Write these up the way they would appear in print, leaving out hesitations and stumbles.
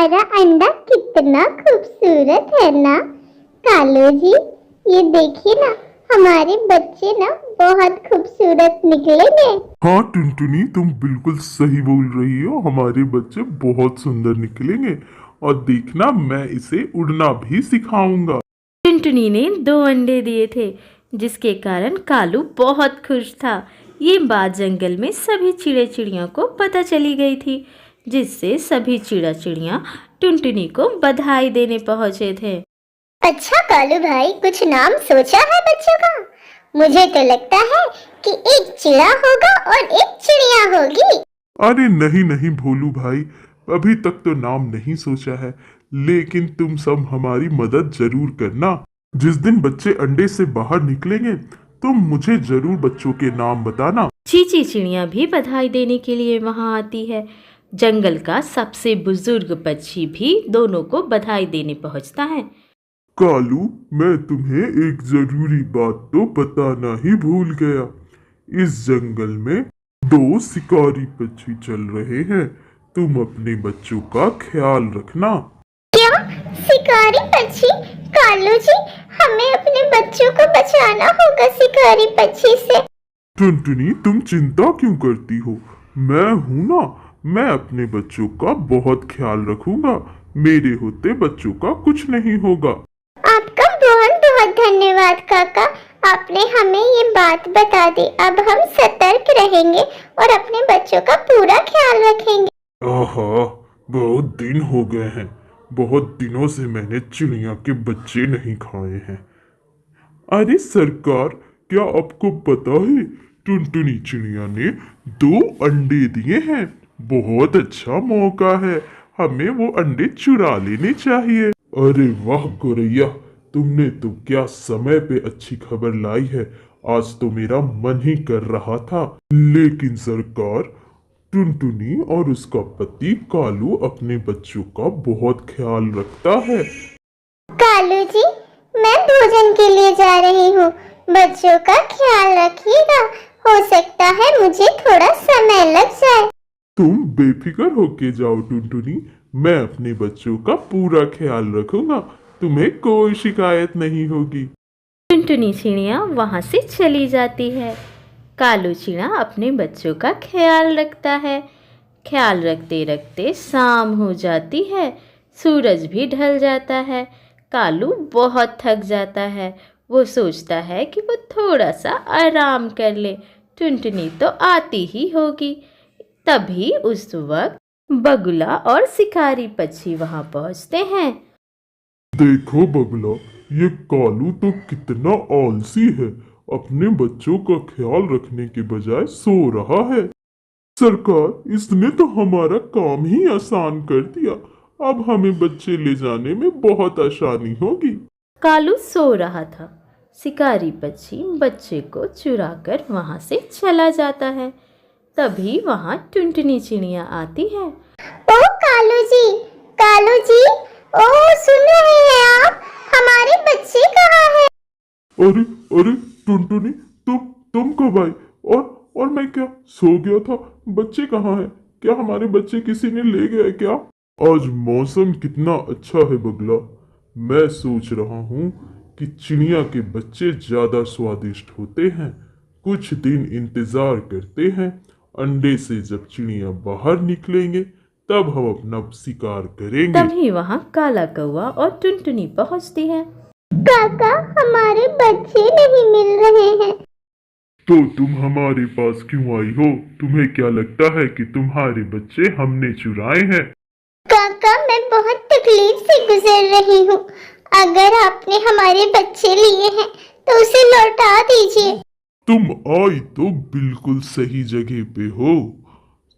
हमारा अंडा कितना खूबसूरत है ना। कालू जी, ये देखिए ना, हमारे बच्चे ना बहुत खूबसूरत निकलेंगे। हाँ टुनटुनी, तुम बिल्कुल सही बोल रही हो। हमारे बच्चे बहुत सुंदर निकलेंगे। और देखना, मैं इसे उड़ना भी सिखाऊंगा। टुनटुनी ने 2 अंडे दिए थे, जिसके कारण कालू बहुत खुश था। ये बात जंगल में सभी चिड़े चिड़ियों को पता चली गई थी, जिससे सभी चिड़ा चिड़ियाँ टुनटुनी को बधाई देने पहुँचे थे। अच्छा कालू भाई, कुछ नाम सोचा है बच्चों का? मुझे तो लगता है कि एक चिड़ा होगा और एक चिड़िया होगी। अरे नहीं नहीं भोलू भाई, अभी तक तो नाम नहीं सोचा है। लेकिन तुम सब हमारी मदद जरूर करना। जिस दिन बच्चे अंडे से बाहर निकलेंगे, तुम मुझे जरूर बच्चों के नाम बताना। चींची चिड़िया भी बधाई देने के लिए वहाँ आती है। जंगल का सबसे बुजुर्ग पक्षी भी दोनों को बधाई देने पहुँचता है। कालू, मैं तुम्हें एक जरूरी बात तो बताना ही भूल गया। इस जंगल में 2 शिकारी पक्षी चल रहे हैं। तुम अपने बच्चों का ख्याल रखना। क्या? शिकारी पक्षी? कालू जी, हमें अपने बच्चों को बचाना होगा शिकारी पक्षी से। टुनटुनी, तुम चिंता क्यों करती हो? मैं हूं ना। मैं अपने बच्चों का बहुत ख्याल रखूंगा। मेरे होते बच्चों का कुछ नहीं होगा। आपका बहुत बहुत धन्यवाद काका, आपने हमें ये बात बता दी। अब हम सतर्क रहेंगे और अपने बच्चों का पूरा ख्याल रखेंगे। आहा, बहुत दिन हो गए हैं। बहुत दिनों से मैंने चिड़िया के बच्चे नहीं खाए हैं। अरे सरकार, क्या आपको पता है, टुनटुनी चिड़िया ने 2 अंडे दिए हैं। बहुत अच्छा मौका है, हमें वो अंडे चुरा लेने चाहिए। अरे वाह गोरैया, तुमने तो क्या समय पे अच्छी खबर लाई है। आज तो मेरा मन ही कर रहा था। लेकिन सरकार, टुनटुनी और उसका पति कालू अपने बच्चों का बहुत ख्याल रखता है। कालू जी, मैं भोजन के लिए जा रही हूँ, बच्चों का ख्याल रखिएगा। हो सकता है मुझे थोड़ा समय लग जाए। तुम बेफिक्र होके जाओ टुनटुनी, मैं अपने बच्चों का पूरा ख्याल रखूंगा। तुम्हें कोई शिकायत नहीं होगी। टुनटुनी चिड़िया वहाँ से चली जाती है। कालू चिड़ा अपने बच्चों का ख्याल रखता है। ख्याल रखते रखते शाम हो जाती है। सूरज भी ढल जाता है। कालू बहुत थक जाता है। वो सोचता है कि वो थोड़ा सा आराम कर ले। टुनटुनी तो आती ही होगी। तभी उस वक्त बगुला और शिकारी पक्षी वहाँ पहुँचते हैं। देखो बगला, ये कालू तो कितना आलसी है। अपने बच्चों का ख्याल रखने के बजाय सो रहा है। सरकार, इसने तो हमारा काम ही आसान कर दिया। अब हमें बच्चे ले जाने में बहुत आसानी होगी। कालू सो रहा था। शिकारी पक्षी बच्चे को चुराकर वहाँ से चला जाता है। तभी वहाँ टुनटुनी चिड़िया आती है। ओ कालू जी, कालू जी, ओ सुन रहे हैं आप? हमारे बच्चे कहाँ हैं? अरे अरे टुनटुनी, तुम कब आई? और मैं क्या सो गया था? बच्चे कहाँ हैं? क्या हमारे बच्चे किसी ने ले गए क्या? आज मौसम कितना अच्छा है बगला। मैं सोच रहा हूँ कि चिड़िया के बच्चे ज्यादा स्वादिष्ट होते हैं। कुछ दिन इंतजार करते हैं। अंडे से जब चिड़िया बाहर निकलेंगे, तब हम अपना शिकार करेंगे। तभी वहाँ काला कौवा और टुनटुनी पहुँचती है। काका, हमारे बच्चे नहीं मिल रहे हैं। तो तुम हमारे पास क्यों आई हो? तुम्हें क्या लगता है कि तुम्हारे बच्चे हमने चुराए हैं? काका, मैं बहुत तकलीफ से गुजर रही हूँ। अगर आपने हमारे बच्चे लिए हैं तो उसे लौटा दीजिए। तुम आई तो बिल्कुल सही जगह पे हो।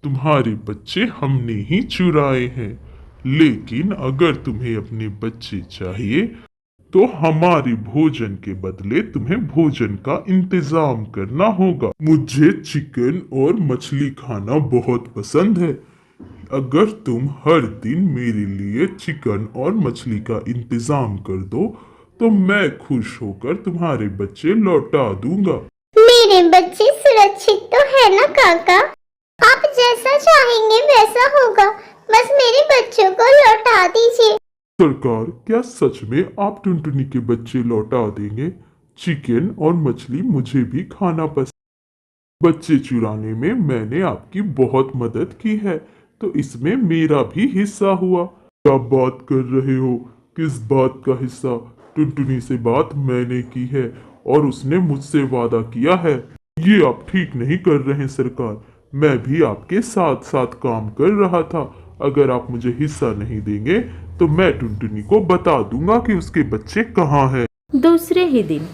तुम्हारे बच्चे हमने ही चुराए हैं। लेकिन अगर तुम्हें अपने बच्चे चाहिए, तो हमारे भोजन के बदले तुम्हें भोजन का इंतजाम करना होगा। मुझे चिकन और मछली खाना बहुत पसंद है। अगर तुम हर दिन मेरे लिए चिकन और मछली का इंतजाम कर दो, तो मैं खुश होकर तुम्हारे बच्चे लौटा दूंगा। मेरे बच्चे सुरक्षित तो है ना काका? आप जैसा चाहेंगे वैसा होगा। बस मेरे बच्चों को लौटा सरकार, क्या सच में आप टुनटुनी के बच्चे लौटा देंगे? चिकन और मछली मुझे भी खाना पसंद। बच्चे चुराने में मैंने आपकी बहुत मदद की है, तो इसमें मेरा भी हिस्सा हुआ। क्या बात कर रहे हो? किस बात का हिस्सा? टुनटुनी से बात मैंने की है और उसने मुझसे वादा किया है। ये आप ठीक नहीं कर रहे हैं सरकार। मैं भी आपके साथ साथ काम कर रहा था। अगर आप मुझे हिस्सा नहीं देंगे तो मैं टुनटुनी को बता दूंगा कि उसके बच्चे कहाँ हैं। दूसरे ही दिन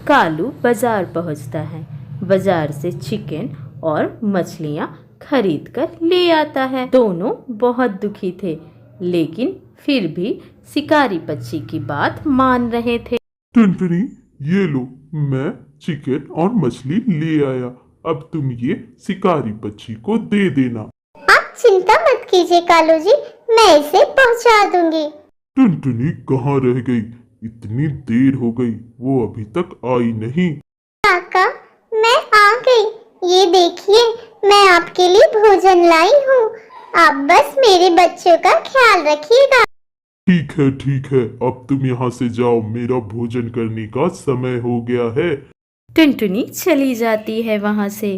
कालू बाजार पहुंचता है। बाजार से चिकन और मछलियां खरीद कर ले आता है। दोनों बहुत दुखी थे, लेकिन फिर भी शिकारी पक्षी की बात मान रहे थे। टुनटुनी, ये लो, मैं चिकन और मछली ले आया। अब तुम ये शिकारी पक्षी को दे देना। आप चिंता मत कीजिए कालू जी, मैं इसे पहुंचा दूंगी। टुनटुनी कहाँ रह गई? इतनी देर हो गई, वो अभी तक आई नहीं। काका, मैं आ गई। ये देखिए, मैं आपके लिए भोजन लाई हूँ। आप बस मेरे बच्चों का ख्याल रखिएगा। ठीक है ठीक है, अब तुम यहाँ से जाओ, मेरा भोजन करने का समय हो गया है। टुनटुनी चली जाती है वहां से।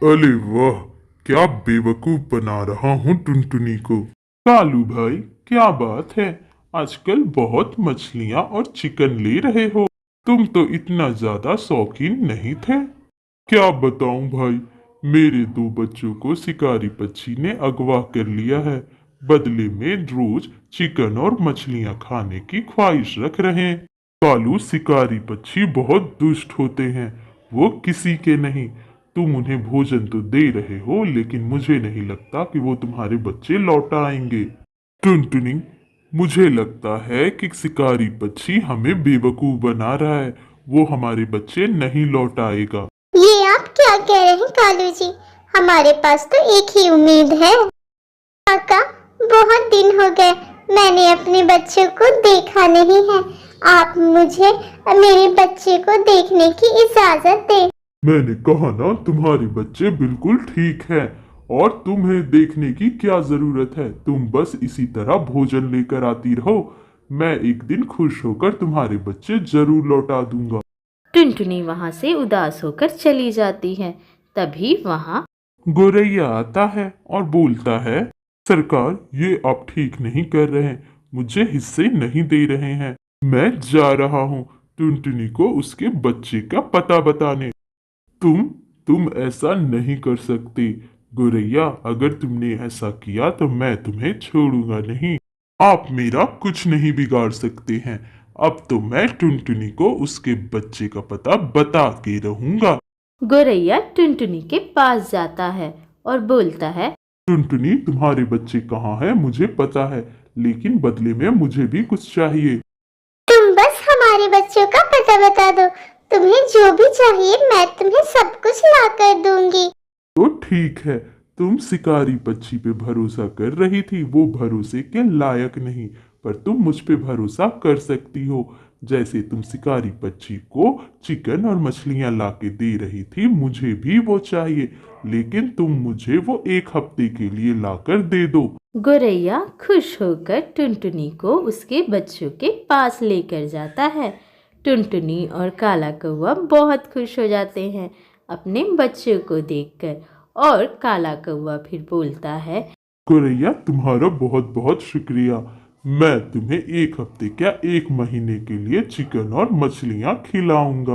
अरे वाह, क्या बेवकूफ बना रहा हूँ टुनटुनी को। कालू भाई, क्या बात है? आजकल बहुत मछलियाँ और चिकन ले रहे हो। तुम तो इतना ज्यादा शौकीन नहीं थे। क्या बताऊं भाई, मेरे दो बच्चों को शिकारी पक्षी ने अगवा कर लिया है। बदले में रोज चिकन और मछलियां खाने की ख्वाहिश रख रहे हैं। कालू, शिकारी पक्षी बहुत दुष्ट होते हैं, वो किसी के नहीं। तुम उन्हें भोजन तो दे रहे हो, लेकिन मुझे नहीं लगता कि वो तुम्हारे बच्चे लौटा आएंगे। टुनटुनी, मुझे लगता है कि शिकारी पक्षी हमें बेवकूफ बना रहा है। वो हमारे बच्चे नहीं लौटाएगा। ये आप क्या कह रहे हैं कालू जी? हमारे पास तो एक ही उम्मीद है। काका, बहुत दिन हो गए, मैंने अपने बच्चों को देखा नहीं है। आप मुझे मेरे बच्चे को देखने की इजाजत दें। मैंने कहा ना, तुम्हारे बच्चे बिल्कुल ठीक हैं और तुम्हें देखने की क्या जरूरत है। तुम बस इसी तरह भोजन लेकर आती रहो। मैं एक दिन खुश होकर तुम्हारे बच्चे जरूर लौटा दूंगा। टुनटुनी वहां से उदास होकर चली जाती है। तभी वहां गोरैया आता है और बोलता है, सरकार, ये आप ठीक नहीं कर रहे हैं। मुझे हिस्से नहीं दे रहे हैं। मैं जा रहा हूँ टुनटुनी को उसके बच्चे का पता बताने। तुम ऐसा नहीं कर सकते गोरैया। अगर तुमने ऐसा किया तो मैं तुम्हें छोड़ूंगा नहीं। आप मेरा कुछ नहीं बिगाड़ सकते हैं। अब तो मैं टुनटुनी को उसके बच्चे का पता बता के रहूंगा। गोरैया टुनटुनी के पास जाता है और बोलता है, टुनटुनी, तुम्हारे बच्चे कहाँ हैं मुझे पता है, लेकिन बदले में मुझे भी कुछ चाहिए। तुम बस हमारे बच्चों का पता बता दो। तुम्हें जो भी चाहिए मैं तुम्हें सब कुछ ला कर दूंगी। तो ठीक है, तुम शिकारी पक्षी पे भरोसा कर रही थी, वो भरोसे के लायक नहीं, पर तुम मुझ पे भरोसा कर सकती हो। जैसे तुम शिकारी पक्षी को चिकन और मछलियां लाके दे रही थी, मुझे भी वो चाहिए, लेकिन तुम मुझे वो एक हफ्ते के लिए लाकर दे दो। गोरैया खुश होकर टुनटुनी को उसके बच्चों के पास लेकर जाता है। टुनटुनी और काला कौवा बहुत खुश हो जाते हैं अपने बच्चों को देखकर। और काला कौवा फिर बोलता है, गोरैया, तुम्हारा बहुत बहुत शुक्रिया। मैं तुम्हें एक हफ्ते क्या एक महीने के लिए चिकन और मछलियां खिलाऊंगा।